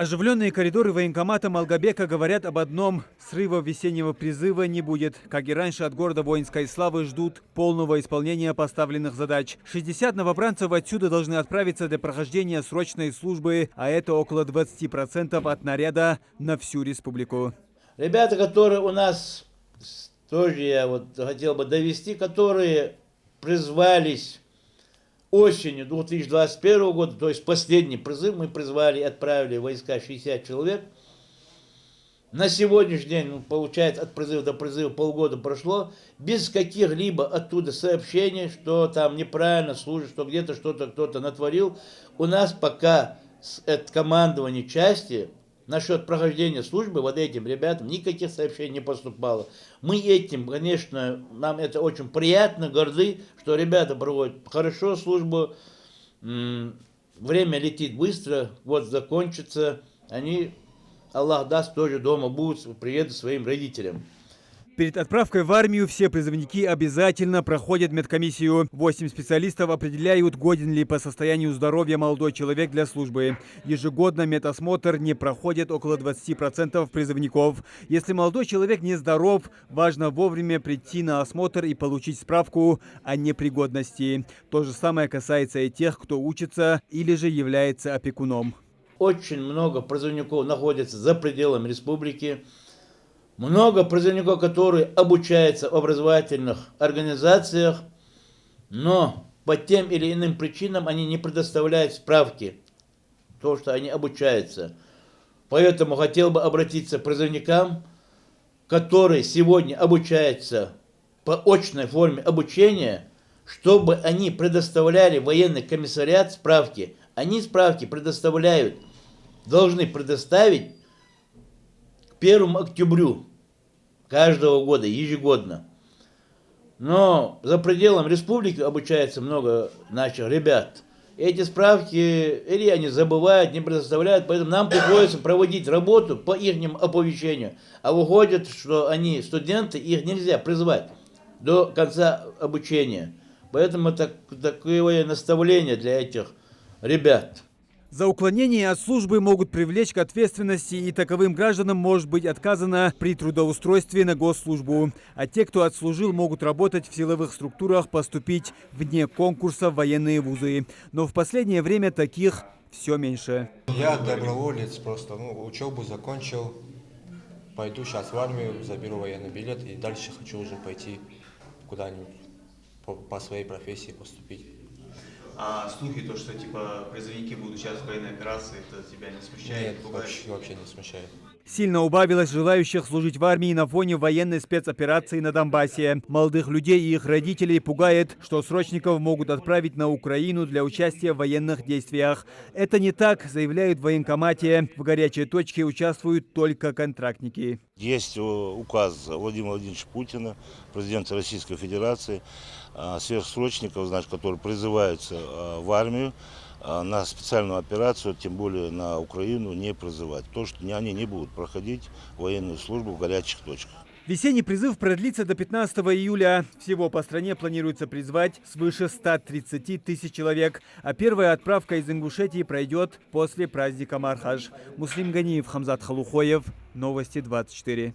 Оживленные коридоры военкомата Малгобека говорят об одном – срыва весеннего призыва не будет. Как и раньше, от города воинской славы ждут полного исполнения поставленных задач. 60 новобранцев отсюда должны отправиться для прохождения срочной службы, а это около 20% от наряда на всю республику. Ребята, которые у нас, тоже я вот хотел бы довести, которые призвались осенью 2021 года, то есть последний призыв, мы призвали и отправили в войска 60 человек. На сегодняшний день, получается, от призыва до призыва полгода прошло, без каких-либо оттуда сообщений, что там неправильно служит, что где-то что-то кто-то натворил. У нас пока от командования части насчет прохождения службы вот этим ребятам никаких сообщений не поступало. Мы этим, конечно, нам это очень приятно, горды, что ребята проводят хорошо службу, время летит быстро, вот закончится, они, Аллах даст, тоже дома будут, приедут своим родителям. Перед отправкой в армию все призывники обязательно проходят медкомиссию. 8 специалистов определяют, годен ли по состоянию здоровья молодой человек для службы. Ежегодно медосмотр не проходит около 20% призывников. Если молодой человек нездоров, важно вовремя прийти на осмотр и получить справку о непригодности. То же самое касается и тех, кто учится или же является опекуном. Очень много призывников находится за пределами республики. Много призывников, которые обучаются в образовательных организациях, но по тем или иным причинам они не предоставляют справки, то, что они обучаются. Поэтому хотел бы обратиться к призывникам, которые сегодня обучаются по очной форме обучения, чтобы они предоставляли в военный комиссариат справки. Они справки предоставляют, должны предоставить к 1 октябрю каждого года, ежегодно. Но за пределами республики обучается много наших ребят. Эти справки или они забывают, не предоставляют, поэтому нам приходится проводить работу по их оповещению. А выходит, что они студенты, их нельзя призвать до конца обучения. Поэтому такое наставление для этих ребят. За уклонение от службы могут привлечь к ответственности, и таковым гражданам может быть отказано при трудоустройстве на госслужбу. А те, кто отслужил, могут работать в силовых структурах, поступить вне конкурса в военные вузы. Но в последнее время таких все меньше. Я доброволец, просто учебу закончил, пойду сейчас в армию, заберу военный билет и дальше хочу уже пойти куда-нибудь по своей профессии поступить. А слухи, то, что типа призывники будут сейчас в военной операции, это тебя не смущает? Нет, вообще не смущает. Сильно убавилось желающих служить в армии на фоне военной спецоперации на Донбассе. Молодых людей и их родителей пугает, что срочников могут отправить на Украину для участия в военных действиях. Это не так, заявляют в военкомате. В горячей точке участвуют только контрактники. Есть указ Владимира Владимировича Путина, президента Российской Федерации, сверхсрочников, которые призываются в армию на специальную операцию, тем более на Украину, не призывать. То, что они не будут проходить военную службу в горячих точках. Весенний призыв продлится до 15 июля. Всего по стране планируется призвать свыше 130 тысяч человек. А первая отправка из Ингушетии пройдет после праздника Мархаж. Муслим Ганиев, Хамзат Халухоев. Новости 24.